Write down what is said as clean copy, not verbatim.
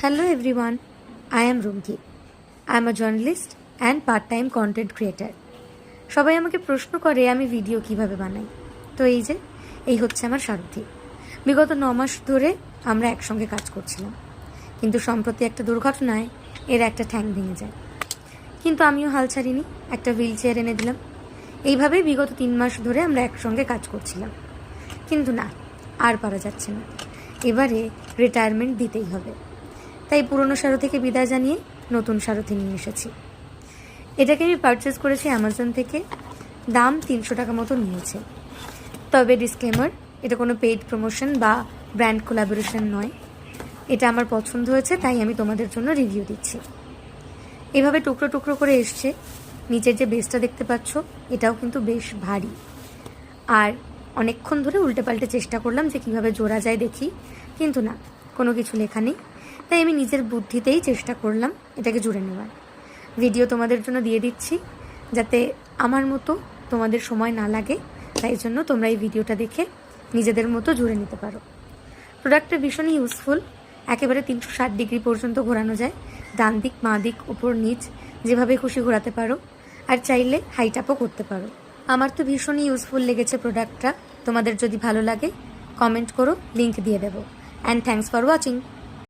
Hello everyone, I am Rumki. I am a journalist and part-time content creator. সবাই আমাকে প্রশ্ন করে আমি ভিডিও কিভাবে বানাই। তো এই হচ্ছে আমার সারথি। বিগত 9 মাস ধরে আমরা একসঙ্গে কাজ করছিলাম, কিন্তু সম্প্রতি একটা দুর্ঘটনায় এর একটা ঠ্যাং ভেঙে যায়। কিন্তু আমিও হাল ছাড়িনি, একটা হুইল চেয়ার এনে দিলাম। এইভাবেই বিগত 3 মাস ধরে আমরা একসঙ্গে কাজ করছিলাম, কিন্তু না, আর পারা যাচ্ছে না। এবারে রিটায়ারমেন্ট দিতেই হবে। তাই পুরনো সারথিকে বিদায় জানিয়ে নতুন সারথি নিয়ে এসেছি। এটাকে আমি পারচেস করেছি অ্যামাজন থেকে। দাম 300 টাকা মতো নিয়েছে। তবে ডিসক্লেমার, এটা কোনো পেইড প্রমোশন বা ব্র্যান্ড কোলাবোরেশন নয়। এটা আমার পছন্দ হয়েছে, তাই আমি তোমাদের জন্য রিভিউ দিচ্ছি। এভাবে টুকরো টুকরো করে এসছে। নিচের যে বেসটা দেখতে পাচ্ছ, এটাও কিন্তু বেশ ভারী। আর অনেকক্ষণ ধরে উল্টে পাল্টে চেষ্টা করলাম যে কীভাবে জোড়া যায় দেখি, কিন্তু না, কোনো কিছু লেখা নেই। তাই আমি নিজের বুদ্ধিতেই চেষ্টা করলাম এটাকে জুড়ে নেওয়ার। ভিডিও তোমাদের জন্য দিয়ে দিচ্ছি, যাতে আমার মতো তোমাদের সময় না লাগে। তাই জন্য তোমরা এই ভিডিওটা দেখে নিজেদের মতো জুড়ে নিতে পারো। প্রোডাক্টটা ভীষণই ইউজফুল। একেবারে 360 ডিগ্রি পর্যন্ত ঘোরানো যায়। ডান দিক, বাঁ দিক, উপর নিচ, যেভাবে খুশি ঘোরাতে পারো। আর চাইলে হাইট আপও করতে পারো। আমার তো ভীষণই ইউজফুল লেগেছে প্রোডাক্টটা। তোমাদের যদি ভালো লাগে কমেন্ট করো, লিংক দিয়ে দেবো। And thanks for watching.